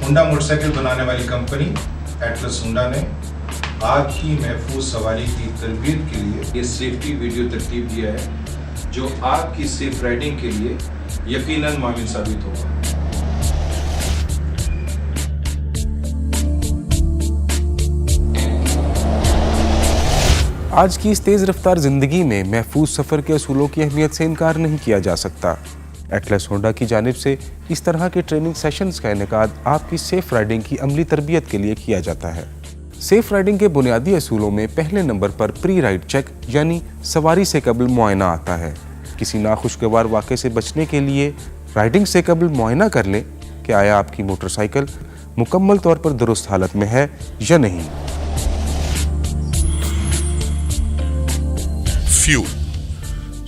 Honda motorcycle बनाने वाली company Atlas Honda ने आपकी महफूज सवारी की तरबियत के लिए ये सेफ्टी वीडियो तरतीब दिया है जो आपकी सेफ राइडिंग के लिए यकीनन माविन साबित होगा। आज की इस तेज़ रफ्तार ज़िंदगी में महफूज सफ़र के असूलों की अहमियत से इनकार नहीं किया जा सकता। एटलस होंडा की जानिब से इस तरह के ट्रेनिंग सेशंस का इनेकाद आपकी सेफ राइडिंग की अमली तरबियत के लिए किया जाता है। सेफ राइडिंग के बुनियादी असूलों में पहले नंबर पर प्री राइड चेक यानी सवारी से कबल मुआयना आता है। किसी नाखुशगवार वाक़े से बचने के लिए राइडिंग से कबल मुआयना कर लें कि आया आपकी मोटरसाइकिल मुकम्मल तौर पर दुरुस्त हालत में है या नहीं। फ्यूल,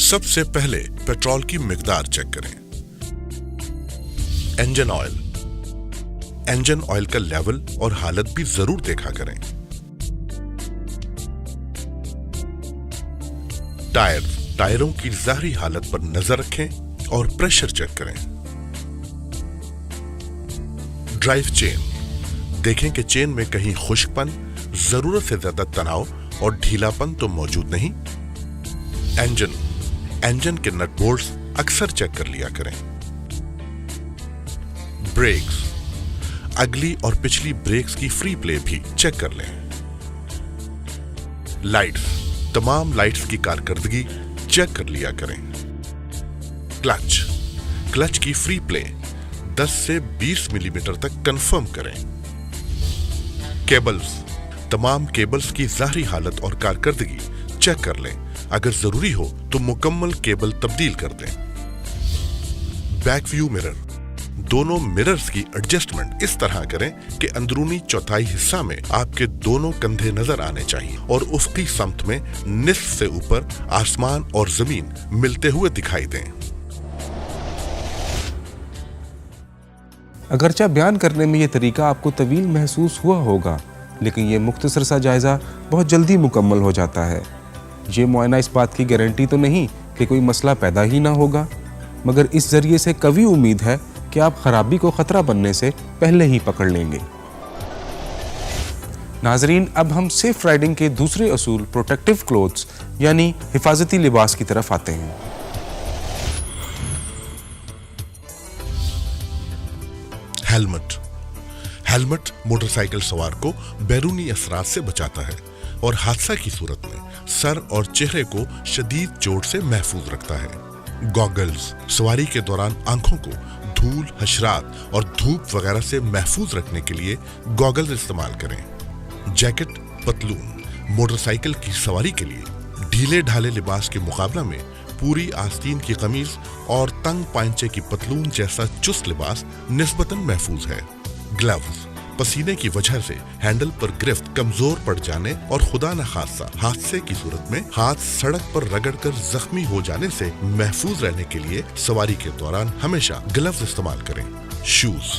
सबसे पहले पेट्रोल की मिकदार चेक करें। इंजन ऑयल, इंजन ऑयल का लेवल और हालत भी जरूर देखा करें। टायरों की ज़ाहरी हालत पर नजर रखें और प्रेशर चेक करें। ड्राइव चेन, देखें कि चेन में कहीं खुश्कपन, जरूरत से ज्यादा तनाव और ढीलापन तो मौजूद नहीं। इंजन के नट बोल्ट्स अक्सर चेक कर लिया करें। ब्रेक्स, अगली और पिछली ब्रेक्स की फ्री प्ले भी चेक कर लें। लाइट्स, तमाम लाइट्स की कारकर्दगी चेक कर लिया करें। क्लच की फ्री प्ले 10 से 20 मिलीमीटर तक कंफर्म करें। केबल्स, तमाम केबल्स की ज़ाहरी हालत और कारकर्दगी चेक कर लें। अगर जरूरी हो तो मुकम्मल केबल तब्दील कर दें। बैक व्यू मिरर, दोनों मिरर्स की एडजस्टमेंट इस तरह करें कि अंदरूनी चौथाई हिस्सा में आपके दोनों कंधे नजर आने चाहिए और उफ़क़ी समत में निस्फ से ऊपर आसमान और जमीन मिलते हुए दिखाई दें। अगरचा बयान करने में ये तरीका आपको तवील महसूस हुआ होगा, लेकिन ये मुख्तसर सा जायज़ा बहुत जल्दी मुकम्मल हो जाता है। ये मुआयना इस बात की गारंटी तो नहीं कि कोई मसला पैदा ही ना होगा, मगर इस जरिए से कवी उम्मीद है कि आप खराबी को खतरा बनने से पहले ही पकड़ लेंगे। नाजरीन, अब हम सेफ राइडिंग के दूसरे असूल प्रोटेक्टिव क्लोथ्स यानी हिफाजती लिबास की तरफ आते हैं। हेलमेट मोटरसाइकिल सवार को बैरूनी असरात से बचाता है और हादसा की सूरत में सर और चेहरे को शदीद चोट से महफूज रखता है। गॉगल्स, सवारी के दौरान आंखों को धूल, हशरात और धूप वगैरह से महफूज रखने के लिए गॉगल्स इस्तेमाल करें। जैकेट, पतलून, मोटरसाइकिल की सवारी के लिए ढीले ढाले लिबास के मुकाबला में पूरी आस्तीन की कमीज और तंग पांचे की पतलून जैसा चुस्त लिबास निस्बतन महफूज है। ग्लव्स, पसीने की वजह से हैंडल पर गिरफ्त कमजोर पड़ जाने और खुदा न खासा हादसे की सूरत में हाथ सड़क पर रगड़कर जख्मी हो जाने से महफूज रहने के लिए सवारी के दौरान हमेशा ग्लव्स इस्तेमाल करें। शूज,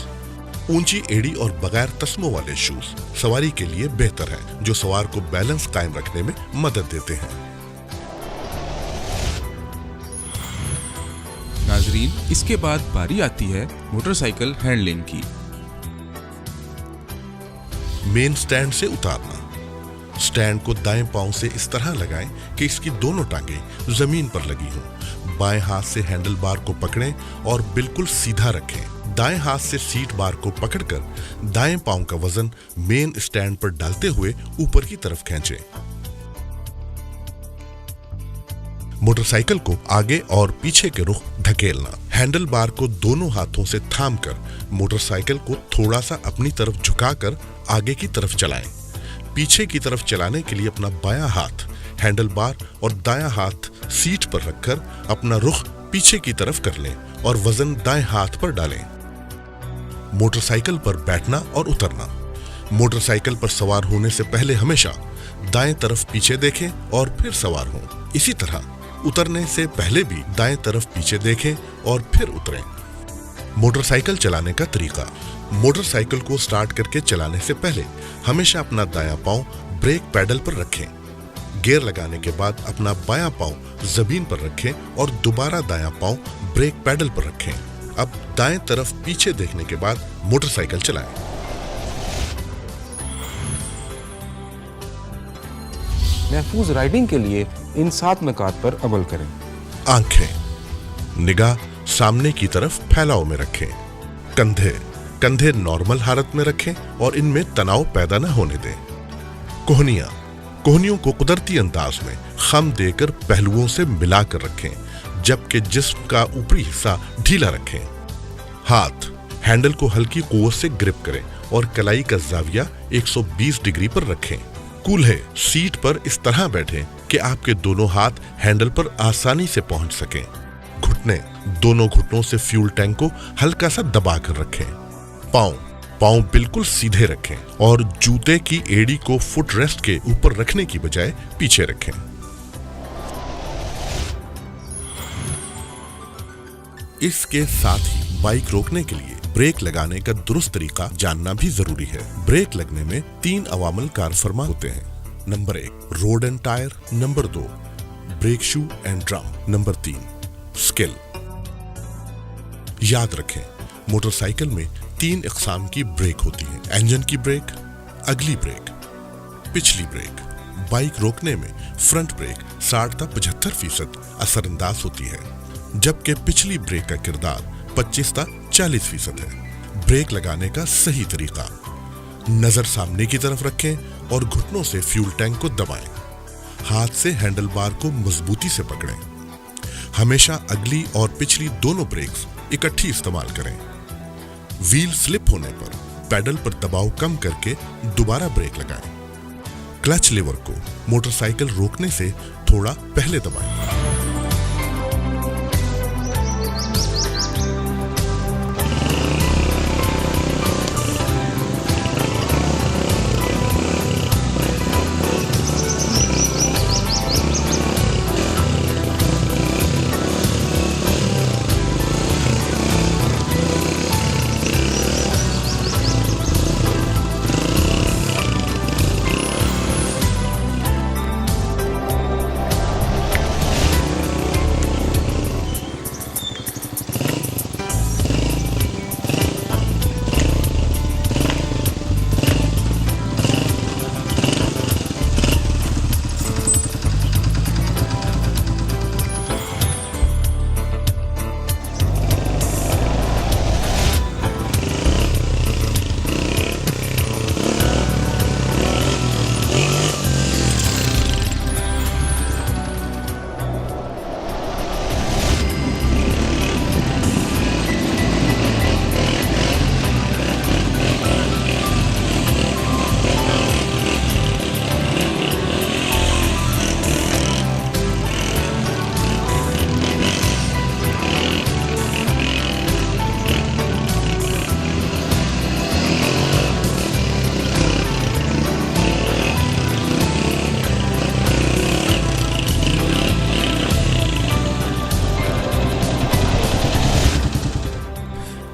ऊंची एड़ी और बगैर तस्मों वाले शूज सवारी के लिए बेहतर है, जो सवार को बैलेंस कायम रखने में मदद देते हैं। नाजरीन, इसके बाद बारी आती है मोटरसाइकिल हैंडलिंग की। मेन स्टैंड से उतारना। स्टैंड को दाएं पांव से इस तरह लगाएं कि इसकी दोनों टांगें जमीन पर लगी हों। बाएं हाथ से हैंडल बार को पकड़ें और बिल्कुल सीधा रखें। दाएं हाथ से सीट बार को पकड़कर दाएं पांव का वजन मेन स्टैंड पर डालते हुए ऊपर की तरफ खींचें। मोटरसाइकिल को आगे और पीछे के रुख धकेलना। हैंडल बार को दोनों हाथों से थामकर मोटरसाइकिल को थोड़ा सा अपनी तरफ झुकाकर आगे की तरफ चलाएं। पीछे की तरफ चलाने के लिए अपना बायां हाथ हैंडल बार और दायां हाथ सीट पर रखकर अपना रुख पीछे की तरफ कर लें और वजन दाएं हाथ पर डालें। मोटरसाइकिल पर बैठना और उतरना। मोटरसाइकिल पर सवार होने से पहले हमेशा दाएं तरफ पीछे देखें और फिर सवार हों। इसी तरह उतरने से पहले भी दाएं तरफ पीछे देखें और फिर उतरें। मोटरसाइकिल चलाने का तरीका। मोटरसाइकिल को स्टार्ट करके चलाने से पहले हमेशा अपना दायां पांव ब्रेक पैडल पर रखें। गियर लगाने के बाद अपना बायां पांव जमीन पर रखें और दोबारा दायां पांव ब्रेक पैडल पर रखें। अब दाएं तरफ पीछे देखने के बाद मोटरसाइकिल चलाएं। महफूज राइडिंग के लिए इन 7 नुकात पर अमल करें। आंखें, निगाह सामने की तरफ फैलाव में रखें। कंधे नॉर्मल हालत में रखें और इनमें तनाव पैदा न होने दें। कोहनियों को कुदरती अंदाज में खम देकर पहलुओं से मिलाकर रखें, जबकि जिस्म का ऊपरी हिस्सा ढीला रखें। हाथ हैंडल को हल्की कुव्वत से ग्रिप करें और कलाई का जाविया 120 डिग्री पर रखें। कूल्हे सीट पर इस तरह बैठें कि आपके दोनों हाथ हैंडल पर आसानी से पहुंच सकें। घुटने, दोनों घुटनों से फ्यूल टैंक को हल्का सा दबा कर रखें। पांव बिल्कुल सीधे रखें और जूते की एड़ी को फुट रेस्ट के ऊपर रखने की बजाय पीछे रखें। इसके साथ ही बाइक रोकने के लिए ब्रेक लगाने का दुरुस्त तरीका जानना भी जरूरी है। ब्रेक लगने में 3 अवामिल कार फरमा होते हैं। Number 1 road and tyre, number 2 brake shoe and drum, number 3 skill. याद रखें, मोटरसाइकिल में 3 इकसाम की ब्रेक होती है। इंजन की ब्रेक, अगली ब्रेक, पिछली ब्रेक। बाइक रोकने में फ्रंट ब्रेक 60 से 75% असरअंदाज होती है, जबकि पिछली ब्रेक का किरदार 25 से 40% है। ब्रेक लगाने का सही तरीका। नजर सामने की तरफ रखें और घुटनों से फ्यूल टैंक को दबाएं। हाथ से हैंडल बार को मजबूती से पकड़ें। हमेशा अगली और पिछली दोनों ब्रेक्स इकट्ठी इस्तेमाल करें। व्हील स्लिप होने पर पैडल पर दबाव कम करके दोबारा ब्रेक लगाएं। क्लच लीवर को मोटरसाइकिल रोकने से थोड़ा पहले दबाएं।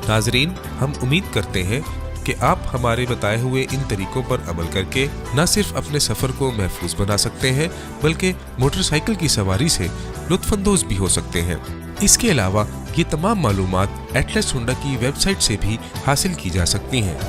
नाजरीन, हम उम्मीद करते हैं कि आप हमारे बताए हुए इन तरीकों पर अमल करके न सिर्फ अपने सफ़र को महफूज बना सकते हैं, बल्कि मोटरसाइकिल की सवारी से लुत्फानंदोज़ भी हो सकते हैं। इसके अलावा ये तमाम मालूमात एटलस हुंडा की वेबसाइट से भी हासिल की जा सकती हैं।